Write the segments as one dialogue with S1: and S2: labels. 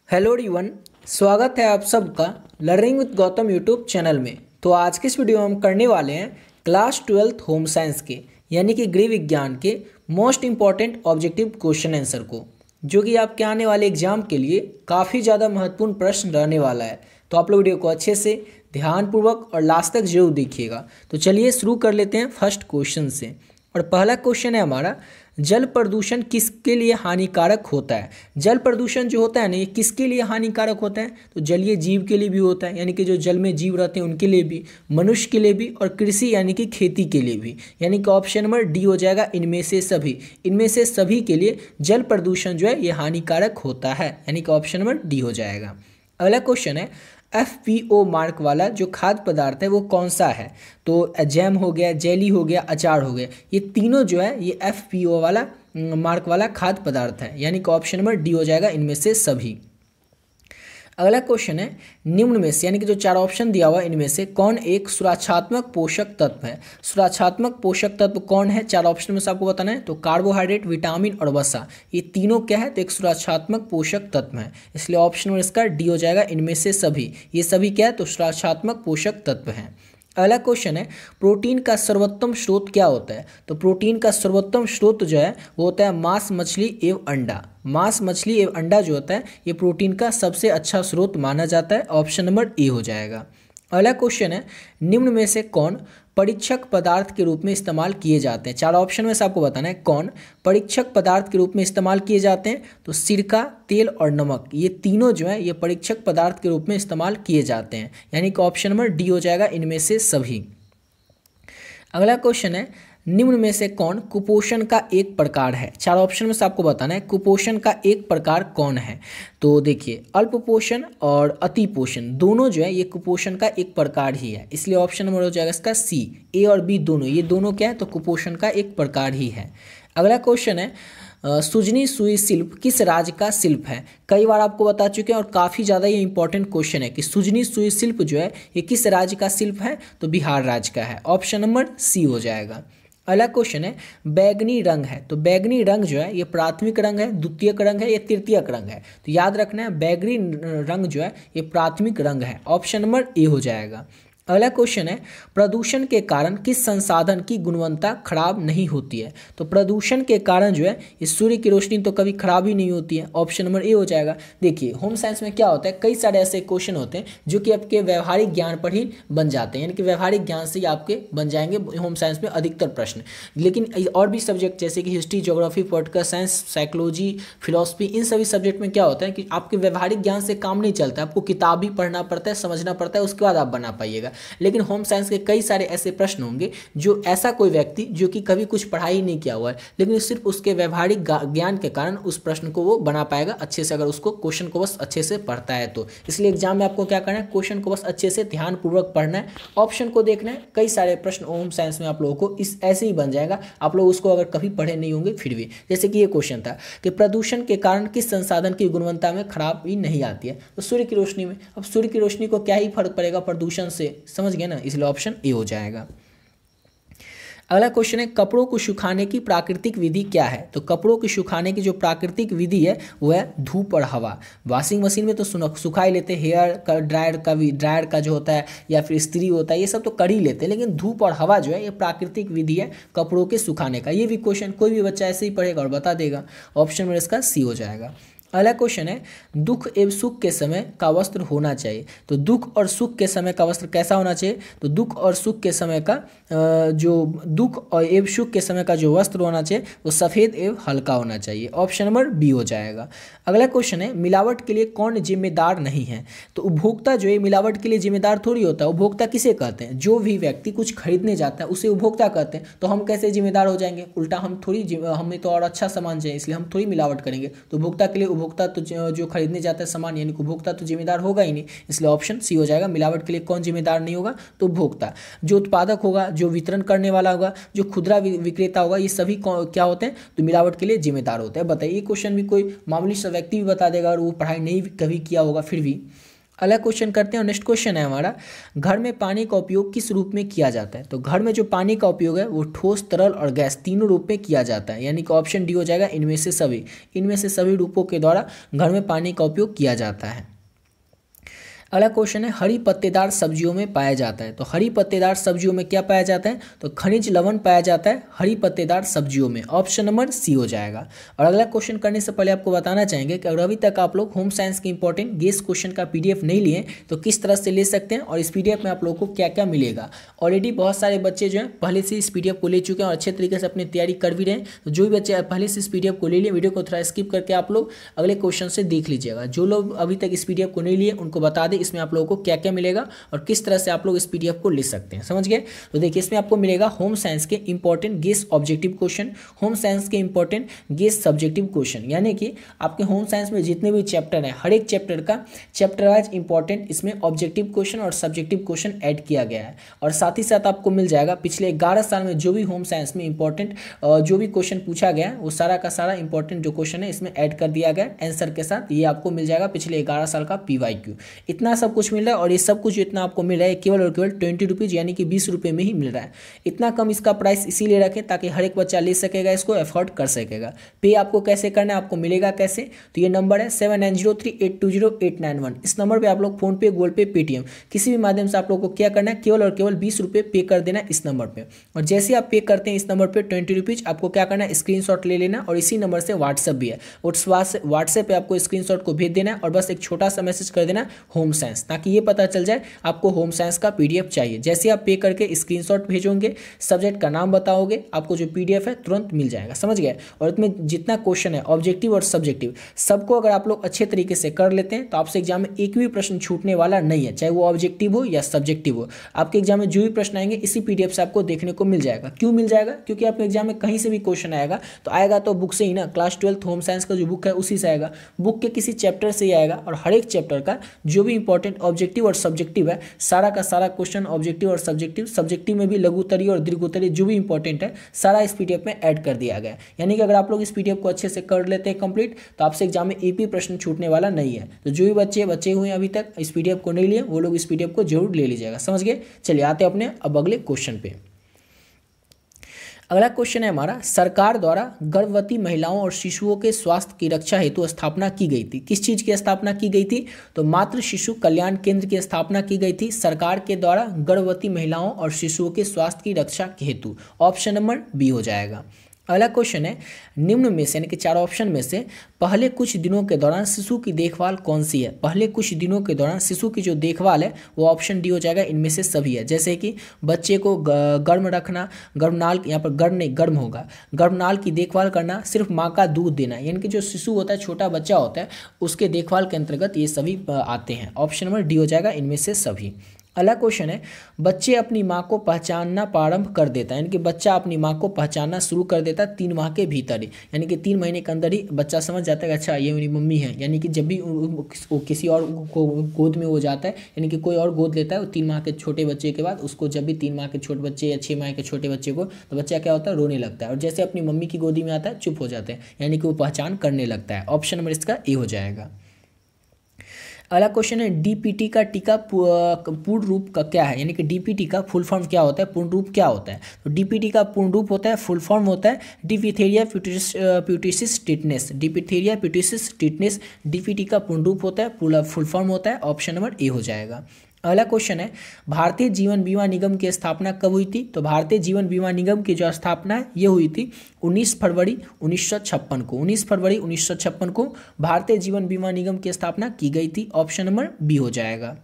S1: Hello everyone. स्वागत है आप सबका learning with Gautam YouTube channel में। तो आज के इस वीडियो में हम करने वाले हैं क्लास 12th होम साइंस के यानी कि गृह विज्ञान के most important objective question answer को, जो कि आपके आने वाले एग्जाम के लिए काफ़ी ज़्यादा महत्वपूर्ण प्रश्न रहने वाला है। तो आप लोग वीडियो को अच्छे से ध्यानपूर्वक और लास्ट तक जरूर देखिएगा। तो चलिए शुरू कर लेते हैं फर्स्ट क्वेश्चन से। और पहला क्वेश्चन है हमारा, जल प्रदूषण किसके लिए हानिकारक होता है। जल प्रदूषण जो होता है ना, ये किसके लिए हानिकारक होता है? तो जलीय जीव के लिए भी होता है, यानी कि जो जल में जीव रहते हैं उनके लिए भी, मनुष्य के लिए भी, और कृषि यानी कि खेती के लिए भी। यानी कि ऑप्शन नंबर डी हो जाएगा, इनमें से सभी। इनमें से सभी के लिए जल प्रदूषण जो है ये हानिकारक होता है, यानी कि ऑप्शन नंबर डी हो जाएगा। अगला क्वेश्चन है, FPO मार्क वाला जो खाद्य पदार्थ है वो कौन सा है? तो जैम हो गया, जेली हो गया, अचार हो गया, ये तीनों जो है ये FPO वाला मार्क वाला खाद्य पदार्थ है, यानी कि ऑप्शन नंबर डी हो जाएगा, इनमें से सभी। अगला क्वेश्चन है, निम्न में से यानी कि जो चार ऑप्शन दिया हुआ है इनमें से कौन एक सुरक्षात्मक पोषक तत्व है? सुरक्षात्मक पोषक तत्व कौन है? चार ऑप्शन में से आपको बताना है। तो कार्बोहाइड्रेट, विटामिन और वसा, ये तीनों क्या है? तो एक सुरक्षात्मक पोषक तत्व है, इसलिए ऑप्शन में इसका डी हो जाएगा, इनमें से सभी। ये सभी क्या है? तो सुरक्षात्मक पोषक तत्व है। अगला क्वेश्चन है, प्रोटीन का सर्वोत्तम स्रोत क्या होता है? तो प्रोटीन का सर्वोत्तम स्रोत जो है वो होता है मांस, मछली एवं अंडा। मांस, मछली एवं अंडा जो होता है ये प्रोटीन का सबसे अच्छा स्रोत माना जाता है, ऑप्शन नंबर ए हो जाएगा। अगला क्वेश्चन है, निम्न में से कौन परीक्षक पदार्थ के रूप में इस्तेमाल किए जाते हैं? चार ऑप्शन में से आपको बताना है कौन परीक्षक पदार्थ के रूप में इस्तेमाल किए जाते हैं। तो सिरका, तेल और नमक, ये तीनों जो है ये परीक्षक पदार्थ के रूप में इस्तेमाल किए जाते हैं, यानी कि ऑप्शन नंबर डी हो जाएगा, इनमें से सभी। अगला क्वेश्चन है, निम्न में से कौन कुपोषण का एक प्रकार है? चार ऑप्शन में से आपको बताना है कुपोषण का एक प्रकार कौन है। तो देखिए, अल्प पोषण और अति पोषण दोनों जो है ये कुपोषण का एक प्रकार ही है, इसलिए ऑप्शन नंबर हो जाएगा इसका सी। ए और बी दोनों, ये दोनों क्या है? तो कुपोषण का एक प्रकार ही है। अगला क्वेश्चन है, सुजनी सुई शिल्प किस राज्य का शिल्प है? कई बार आपको बता चुके हैं और काफ़ी ज़्यादा ये इंपॉर्टेंट क्वेश्चन है कि सुजनी सुई शिल्प जो है ये किस राज्य का शिल्प है? तो बिहार राज्य का है, ऑप्शन नंबर सी हो जाएगा। अगला क्वेश्चन है, बैगनी रंग है। तो बैगनी रंग जो है ये प्राथमिक रंग है, द्वितीयक रंग है या तृतीयक रंग है? तो याद रखना है बैगनी रंग जो है ये प्राथमिक रंग है, ऑप्शन नंबर ए हो जाएगा। अगला क्वेश्चन है, प्रदूषण के कारण किस संसाधन की गुणवत्ता खराब नहीं होती है? तो प्रदूषण के कारण जो है ये सूर्य की रोशनी तो कभी खराब ही नहीं होती है, ऑप्शन नंबर ए हो जाएगा। देखिए, होम साइंस में क्या होता है, कई सारे ऐसे क्वेश्चन होते हैं जो कि आपके व्यवहारिक ज्ञान पर ही बन जाते हैं, यानी कि व्यवहारिक ज्ञान से ही आपके बन जाएंगे होम साइंस में अधिकतर प्रश्न। लेकिन और भी सब्जेक्ट जैसे कि history, geography, political science, psychology, philosophy, इन सभी सब्जेक्ट में क्या होता है कि आपके व्यवहारिक ज्ञान से काम नहीं चलता है, आपको किताब भी पढ़ना पड़ता है, समझना पड़ता है, उसके बाद आप बना पाइएगा। लेकिन होम साइंस के कई सारे ऐसे प्रश्न होंगे जो ऐसा कोई व्यक्ति जो कि कभी कुछ पढ़ाई नहीं किया हुआ है, लेकिन सिर्फ उसके व्यवहारिक ज्ञान के कारण उस प्रश्न को वो बना पाएगा अच्छे से, अगर उसको क्वेश्चन को बस अच्छे से पढ़ता है तो। इसलिए एग्जाम में आपको क्या करना है, क्वेश्चन को बस अच्छे से ध्यानपूर्वक पढ़ना है, ऑप्शन को देखना है। कई सारे प्रश्न होम साइंस में आप लोगों को इस ऐसे ही बन जाएगा, आप लोग उसको अगर कभी पढ़े नहीं होंगे फिर भी। जैसे कि ये क्वेश्चन था कि प्रदूषण के कारण किस संसाधन की गुणवत्ता में खराबी नहीं आती है? तो सूर्य की रोशनी में। अब सूर्य की रोशनी को क्या ही फर्क पड़ेगा प्रदूषण से, समझ गए ना, इसलिए ऑप्शन ए हो जाएगा। अगला क्वेश्चन है, कपड़ों को सुखाने की प्राकृतिक विधि क्या है? तो कपड़ों को सुखाने की जो प्राकृतिक विधि है वो है धूप और हवा। वॉशिंग मशीन में तो सुखा ही लेते हैं, हेयर का ड्रायर का जो होता है या फिर इस्त्री होता है, ये सब तो कर ही लेते हैं, लेकिन धूप और हवा जो है ये प्राकृतिक विधि है कपड़ों के सुखाने का। ये भी क्वेश्चन कोई भी बच्चा ऐसे ही पढ़ेगा और बता देगा, ऑप्शन में इसका सी हो जाएगा। अगला क्वेश्चन है, दुख एवं सुख के समय का वस्त्र होना चाहिए। तो दुख और सुख के समय का वस्त्र कैसा होना चाहिए? तो दुख और सुख के समय का जो दुख और एवं सुख के समय का जो वस्त्र होना चाहिए वो सफ़ेद एवं हल्का होना चाहिए, ऑप्शन नंबर बी हो जाएगा। अगला क्वेश्चन है, मिलावट के लिए कौन जिम्मेदार नहीं है? तो उपभोक्ता जो है मिलावट के लिए जिम्मेदार थोड़ी होता है। उपभोक्ता किसे कहते हैं? जो भी व्यक्ति कुछ खरीदने जाता है उसे उपभोक्ता कहते हैं। तो हम कैसे जिम्मेदार हो जाएंगे? उल्टा हम थोड़ी, हमें तो और अच्छा सामान चाहिए इसलिए हम थोड़ी मिलावट करेंगे। तो उपभोक्ता के लिए उपभोक्ता तो जो खरीदने जाता है सामान यानी कि उपभोक्ता तो जिम्मेदार होगा ही नहीं, इसलिए ऑप्शन सी हो जाएगा। मिलावट के लिए कौन जिम्मेदार नहीं होगा? तो उपभोक्ता। जो उत्पादक होगा, जो वितरण करने वाला होगा, जो खुदरा विक्रेता होगा, ये सभी क्या होते हैं? तो मिलावट के लिए जिम्मेदार होते हैं। बताइए, ये क्वेश्चन भी कोई मामूली सा व्यक्ति भी बता देगा और वो पढ़ाई नहीं कभी किया होगा फिर भी। अलग क्वेश्चन करते हैं और नेक्स्ट क्वेश्चन है हमारा, घर में पानी का उपयोग किस रूप में किया जाता है। तो घर में जो पानी का उपयोग है वो ठोस, तरल और गैस तीनों रूप में किया जाता है, यानी कि ऑप्शन डी हो जाएगा इनमें से सभी रूपों के द्वारा घर में पानी का उपयोग किया जाता है। अगला क्वेश्चन है, हरी पत्तेदार सब्जियों में पाया जाता है। तो हरी पत्तेदार सब्जियों में क्या पाया जाता है, तो खनिज लवण पाया जाता है हरी पत्तेदार सब्जियों में, ऑप्शन नंबर सी हो जाएगा। और अगला क्वेश्चन करने से पहले आपको बताना चाहेंगे कि अगर अभी तक आप लोग होम साइंस के इंपॉर्टेंट गेस क्वेश्चन का पीडीएफ नहीं लिए तो किस तरह से ले सकते हैं और इस पीडीएफ में आप लोगों को क्या क्या मिलेगा। ऑलरेडी बहुत सारे बच्चे जो हैं पहले से इस पीडीएफ को ले चुके हैं और अच्छे तरीके से अपनी तैयारी कर भी रहे हैं। तो जो भी बच्चे पहले से इस पीडीएफ को ले लिए, वीडियो को थोड़ा स्किप करके आप लोग अगले क्वेश्चन से देख लीजिएगा। जो लोग अभी तक इस पीडीएफ को नहीं लिए उनको बता दें इसमें आप लोगों को क्या क्या मिलेगा और किस तरह से आप लोग इस पीडीएफ को ले सकते हैं, समझ गए। तो देखिए इसमें आपको मिलेगा होम साइंस के important guess objective question, home science के इंपॉर्टेंट गेस सब्जेक्टिव क्वेश्चन, यानी कि आपके होम साइंस में जितने भी चैप्टर हैं हर एक चैप्टर का चैप्टर वाइज इंपॉर्टेंट इसमें ऑब्जेक्टिव क्वेश्चन और सब्जेक्टिव क्वेश्चन ऐड किया गया है। और साथ ही साथ आपको मिल जाएगा पिछले 11 साल में जो भी होम साइंस में इंपॉर्टेंट जो भी क्वेश्चन पूछा गया है वो सारा का सारा इंपॉर्टेंट जो क्वेश्चन है इसमें ऐड कर दिया गया आंसर के साथ। ये आपको मिल जाएगा पिछले 11 साल का PYQ। इतना सब कुछ मिल रहा है और ये सब कुछ इतना आपको मिल रहा है केवल और केवल 20 रुपीज़ यानी कि 20 रुपये में ही मिल रहा है। इतना कम इसका प्राइस इसीलिए रखें ताकि हर एक बच्चा ले सकेगा, इसको एफोर्ड कर सकेगा। पे आपको कैसे करना है, आपको मिलेगा कैसे, तो ये नंबर है 7903820891। इस नंबर पे आप लोग फोन पे, गूगल पे, पेटीएम किसी भी माध्यम से आप लोग को क्या करना है, केवल और केवल 20 रुपये पे कर देना इस नंबर पे। और जैसे आप पे करते हैं इस नंबर पे 20 रुपीज़, आपको क्या करना है स्क्रीनशॉट ले लेना और इसी नंबर से व्हाट्सएप भी है, व्हाट्सएप पे आपको स्क्रीनशॉट को भेज देना है और बस एक छोटा सा मैसेज कर देना होम साइंस, ताकि ये पता चल जाए आपको होम साइंस का पीडीएफ चाहिए। जैसे आप पे करके स्क्रीनशॉट भेजोगे, सब्जेक्ट का नाम बताओगे, आपको जो पीडीएफ है तुरंत मिल जाएगा, समझ गए। और इसमें जितना क्वेश्चन है ऑब्जेक्टिव और सब्जेक्टिव सबको अगर आप लोग अच्छे तरीके से कर लेते हैं तो आपसे एग्जाम में एक भी प्रश्न छूटने वाला नहीं है, चाहे वो ऑब्जेक्टिव हो या सब्जेक्टिव हो। आपके एग्जाम में जो भी प्रश्न आएंगे इसी पीडीएफ से आपको देखने को मिल जाएगा। क्यों मिल जाएगा, क्योंकि आपके एग्जाम में कहीं से भी क्वेश्चन आएगा तो बुक से ही ना, क्लास 12 होम साइंस का जो बुक है उसी से आएगा, बुक के किसी चैप्टर से ही आएगा। और हर एक चैप्टर का जो भी इंपॉर्टेंट ऑब्जेक्टिव और सब्जेक्टिव है सारा का सारा क्वेश्चन ऑब्जेक्टिव और सब्जेक्टिव में भी लघुत्तरीय और दीर्घोत्तरीय जो भी इंपॉर्टेंट है सारा इस पीडीएफ में ऐड कर दिया गया है। यानी कि अगर आप लोग इस पीडीएफ को अच्छे से कर लेते हैं कंप्लीट तो आपसे एग्जाम में एक भी प्रश्न छूटने वाला नहीं है। तो जो भी बच्चे हुए हैं अभी तक इस पीडीएफ को नहीं लिए वो लोग इस पीडीएफ को जरूर ले लीजिएगा, समझ गए। चलिए आते हैं अपने अब अगले क्वेश्चन पे। अगला क्वेश्चन है हमारा, सरकार द्वारा गर्भवती महिलाओं और शिशुओं के स्वास्थ्य की रक्षा हेतु स्थापना की गई थी। किस चीज़ की स्थापना की गई थी, तो मातृ शिशु कल्याण केंद्र की स्थापना की गई थी सरकार के द्वारा गर्भवती महिलाओं और शिशुओं के स्वास्थ्य की रक्षा हेतु, ऑप्शन नंबर बी हो जाएगा। अगला क्वेश्चन है, निम्न में से यानी कि 4 ऑप्शन में से पहले कुछ दिनों के दौरान शिशु की देखभाल कौन सी है। पहले कुछ दिनों के दौरान शिशु की जो देखभाल है वो ऑप्शन डी हो जाएगा, इनमें से सभी है। जैसे कि बच्चे को गर्म रखना, गर्भनाल, यहाँ पर गर्म नहीं गर्म होगा, गर्भनाल की देखभाल करना, सिर्फ माँ का दूध देना, यानी कि जो शिशु होता है छोटा बच्चा होता है उसके देखभाल के अंतर्गत ये सभी आते हैं। ऑप्शन नंबर डी हो जाएगा, इनमें से सभी। अगला क्वेश्चन है, बच्चे अपनी माँ को पहचानना प्रारंभ कर देता है, यानी कि बच्चा अपनी माँ को पहचानना शुरू कर देता है 3 माह के भीतर ही, यानी कि 3 महीने के अंदर ही बच्चा समझ जाता है कि अच्छा ये मेरी मम्मी है। यानी कि जब भी वो किसी और को गोद में हो जाता है, यानी कि कोई और गोद लेता है 3 माह के छोटे बच्चे के बाद, उसको जब भी 3 माह के छोटे बच्चे या 6 माह के छोटे बच्चे को, तो बच्चा क्या होता है रोने लगता है और जैसे अपनी मम्मी की गोदी में आता है चुप हो जाते हैं, यानी कि वो पहचान करने लगता है। ऑप्शन नंबर इसका ए हो जाएगा। अगला क्वेश्चन है, डीपीटी का टीका पूर्ण रूप का क्या है, यानी कि डीपीटी का फुल फॉर्म क्या होता है, पूर्ण रूप क्या होता है। तो डीपीटी का पूर्ण रूप होता है, फुल फॉर्म होता है diphtheria pertussis tetanus, diphtheria pertussis tetanus DPT का पूर्ण रूप होता है, फुल फॉर्म होता है। ऑप्शन नंबर ए हो जाएगा। अगला क्वेश्चन है, भारतीय जीवन बीमा निगम की स्थापना कब हुई थी। तो भारतीय जीवन बीमा निगम की जो स्थापना है ये हुई थी 19 फरवरी 1956 को, 19 फरवरी 1956 को भारतीय जीवन बीमा निगम की स्थापना की गई थी। ऑप्शन नंबर बी हो जाएगा।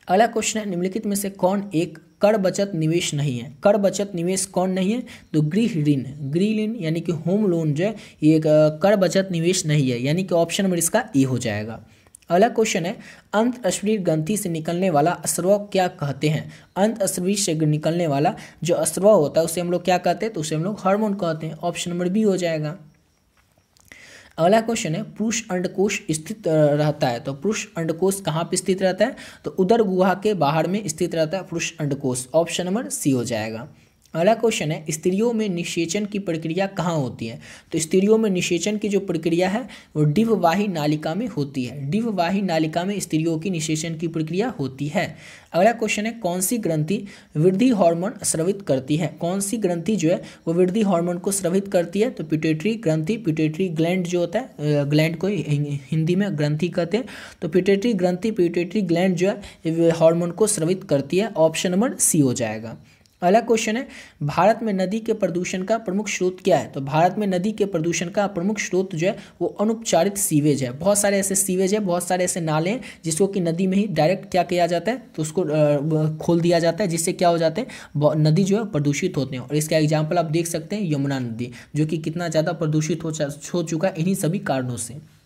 S1: अगला क्वेश्चन है, निम्नलिखित में से कौन एक कर बचत निवेश नहीं है। कर बचत निवेश कौन नहीं है, तो गृह ऋण यानी कि होम लोन जो है ये कर बचत निवेश नहीं है, यानी कि ऑप्शन नंबर इसका ए हो जाएगा। अगला क्वेश्चन है, अंत अश्वरीय ग्रंथि से निकलने वाला अस्रव क्या कहते हैं। अंत अश्वरीय से निकलने वाला जो अस्रव होता है उसे हम लोग क्या कहते हैं, तो उसे हम लोग हार्मोन कहते हैं। ऑप्शन नंबर बी हो जाएगा। अगला क्वेश्चन है, पुरुष अंडकोश स्थित रहता है। तो पुरुष अंडकोश कहाँ पे स्थित रहता है, तो उदर गुहा के बाहर में स्थित रहता है पुरुष अंडकोश। ऑप्शन नंबर सी हो जाएगा। अगला क्वेश्चन है, स्त्रियों में निषेचन की प्रक्रिया कहाँ होती है? तो स्त्रियों में निषेचन की जो प्रक्रिया है वो डिंबवाही नालिका में होती है। डिंबवाही नालिका में स्त्रियों की निषेचन की प्रक्रिया होती है। अगला क्वेश्चन है, कौन सी ग्रंथि वृद्धि हार्मोन स्रावित करती है? कौन सी ग्रंथि जो है वो वृद्धि हार्मोन को स्रावित करती है? तो पिट्यूटरी ग्रंथि, पिट्यूटरी ग्लैंड जो होता है, ग्लैंड को हिंदी में ग्रंथि कहते हैं, तो पिट्यूटरी ग्रंथि, पिट्यूटरी ग्लैंड जो है हार्मोन को स्रावित करती है। ऑप्शन नंबर सी हो जाएगा। अगला क्वेश्चन है, भारत में नदी के प्रदूषण का प्रमुख स्रोत क्या है? तो भारत में नदी के प्रदूषण का प्रमुख स्रोत जो है वो अनुपचारित सीवेज है। बहुत सारे ऐसे सीवेज है, बहुत सारे ऐसे नाले हैं जिसको कि नदी में ही डायरेक्ट क्या किया जाता है, तो उसको खोल दिया जाता है, जिससे क्या हो जाते हैं, नदी जो है प्रदूषित होते हैं। और इसका एग्जाम्पल आप देख सकते हैं यमुना नदी, जो कि कितना ज़्यादा प्रदूषित हो चुका है इन्हीं सभी कारणों से।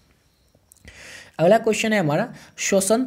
S1: अगला क्वेश्चन है हमारा, श्वसन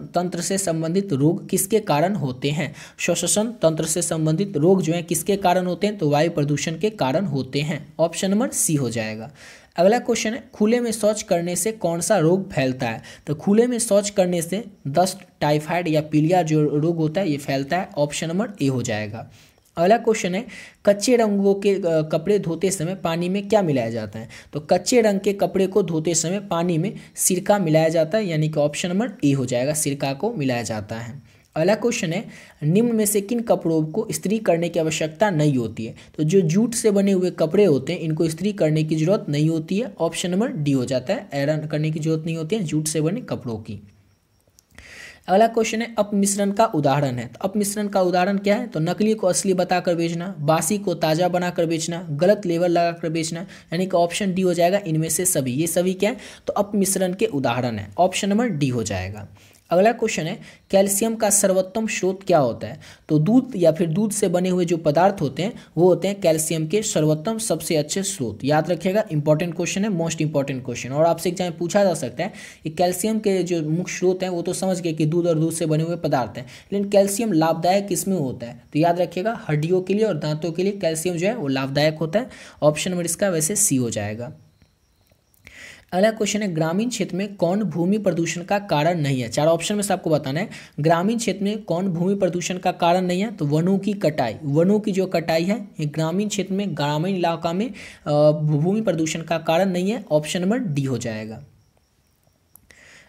S1: तंत्र से संबंधित रोग किसके कारण होते हैं? श्वसन तंत्र से संबंधित रोग जो है किसके कारण होते हैं? तो वायु प्रदूषण के कारण होते हैं। ऑप्शन नंबर सी हो जाएगा। अगला क्वेश्चन है, खुले में शौच करने से कौन सा रोग फैलता है? तो खुले में शौच करने से दस्त, टाइफाइड या पीलिया जो रोग होता है ये फैलता है। ऑप्शन नंबर ए हो जाएगा। अगला क्वेश्चन है, कच्चे रंगों के कपड़े धोते समय पानी में क्या मिलाया जाता है? तो कच्चे रंग के कपड़े को धोते समय पानी में सिरका मिलाया जाता है, यानी कि ऑप्शन नंबर ए हो जाएगा, सिरका को मिलाया जाता है। अगला क्वेश्चन है, निम्न में से किन कपड़ों को इस्त्री करने की आवश्यकता नहीं होती है? तो जो जूट से बने हुए कपड़े होते हैं इनको इस्त्री करने की जरूरत नहीं होती है। ऑप्शन नंबर डी हो जाता है, आयरन करने की जरूरत नहीं होती है जूट से बने कपड़ों की। अगला क्वेश्चन है, अपमिश्रण का उदाहरण है। तो अपमिश्रण का उदाहरण क्या है? तो नकली को असली बताकर बेचना, बासी को ताज़ा बनाकर बेचना, गलत लेबल लगाकर बेचना, यानी कि ऑप्शन डी हो जाएगा इनमें से सभी। ये सभी क्या है? तो अपमिश्रण के उदाहरण है। ऑप्शन नंबर डी हो जाएगा। अगला क्वेश्चन है, कैल्शियम का सर्वोत्तम स्रोत क्या होता है? तो दूध या फिर दूध से बने हुए जो पदार्थ होते हैं वो होते हैं कैल्शियम के सर्वोत्तम सबसे अच्छे स्रोत। याद रखिएगा, इंपॉर्टेंट क्वेश्चन है, मोस्ट इंपॉर्टेंट क्वेश्चन, और आपसे एग्जाम में पूछा जा सकता है कि कैल्शियम के जो मुख्य स्रोत हैं वो तो समझ गए कि दूध और दूध से बने हुए पदार्थ हैं, लेकिन कैल्शियम लाभदायक किसमें होता है? तो याद रखिएगा, हड्डियों के लिए और दांतों के लिए कैल्शियम जो है वो लाभदायक होता है। ऑप्शन नंबर इसका वैसे सी हो जाएगा। अगला क्वेश्चन है, ग्रामीण क्षेत्र में कौन भूमि प्रदूषण का कारण नहीं है? चार ऑप्शन में से आपको बताना है, ग्रामीण क्षेत्र में कौन भूमि प्रदूषण का कारण नहीं है? तो वनों की कटाई, वनों की जो कटाई है ये ग्रामीण क्षेत्र में, ग्रामीण इलाका में भूमि प्रदूषण का कारण नहीं है। ऑप्शन नंबर डी हो जाएगा।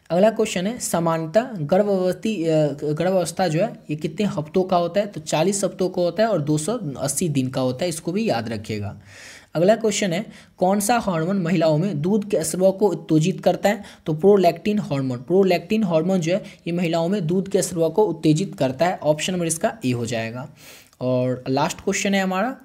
S1: अगला क्वेश्चन है, समानता गर्भावस्था जो है ये कितने हफ्तों का होता है? तो 40 हफ्तों का होता है और 280 दिन का होता है, इसको भी याद रखिएगा। अगला क्वेश्चन है, कौन सा हार्मोन महिलाओं में दूध के स्राव को उत्तेजित करता है? तो प्रोलैक्टिन हार्मोन। प्रोलैक्टिन हार्मोन जो है ये महिलाओं में दूध के स्राव को उत्तेजित करता है। ऑप्शन नंबर इसका ए हो जाएगा। और लास्ट क्वेश्चन है हमारा,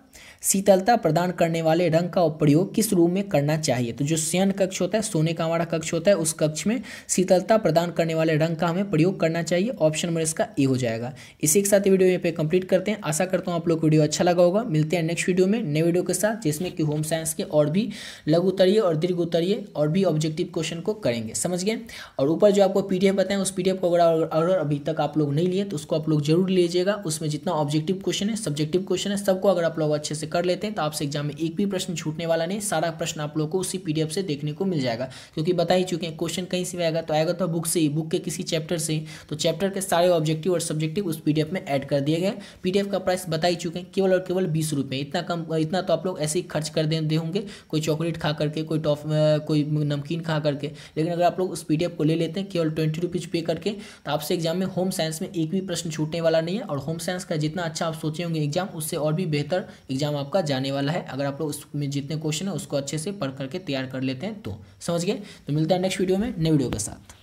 S1: शीतलता प्रदान करने वाले रंग का प्रयोग किस रूम में करना चाहिए? तो जो शयन कक्ष होता है, सोने का हमारा कक्ष होता है, उस कक्ष में शीतलता प्रदान करने वाले रंग का हमें प्रयोग करना चाहिए। ऑप्शन नंबर इसका ए हो जाएगा। इसी के साथ वीडियो यहाँ पे कंप्लीट करते हैं। आशा करता हूँ आप लोग को वीडियो अच्छा लगा होगा। मिलते हैं नेक्स्ट वीडियो में नए वीडियो के साथ, जिसमें कि होम साइंस के और भी लघु उत्तरीय और दीर्घ उत्तरीय और भी ऑब्जेक्टिव क्वेश्चन को करेंगे, समझ गए। और ऊपर जो आपको PDF बताएं, उस PDF को अगर अभी तक आप लोग नहीं लिए तो उसको आप लोग जरूर लीजिएगा। उसमें जितना ऑब्जेक्टिव क्वेश्चन है, सब्जेक्टिव क्वेश्चन है, सबको अगर आप लोग अच्छे से कर लेते हैं तो आपसे एग्जाम में एक भी प्रश्न छूटने वाला नहीं। सारा प्रश्न आप लोग को उसी PDF से देखने को मिल जाएगा, क्योंकि बता ही चुके हैं क्वेश्चन कहीं से भी आएगा तो आएगा तो बुक से ही, बुक के किसी चैप्टर से। तो चैप्टर के सारे ऑब्जेक्टिव और सब्जेक्टिव उस PDF में ऐड कर दिए गए। PDF का प्राइस बता ही चुके हैं, केवल और केवल 20 रुपये। इतना कम, इतना तो आप लोग ऐसे ही खर्च कर दे होंगे, कोई चॉकलेट खा करके, कोई नमकीन खा करके। लेकिन अगर आप लोग उस PDF को ले लेते हैं केवल 20 रुपीज़ पे करके, तो आपसे एग्जाम में होम साइंस में एक भी प्रश्न छूटने वाला नहीं है। और होम साइंस का जितना अच्छा आप सोचे होंगे एग्जाम, उससे और भी बेहतर एग्जाम आपका जाने वाला है, अगर आप लोग उसमें जितने क्वेश्चन है उसको अच्छे से पढ़ करके तैयार कर लेते हैं तो, समझ गए। तो मिलता है नेक्स्ट वीडियो में नए वीडियो के साथ।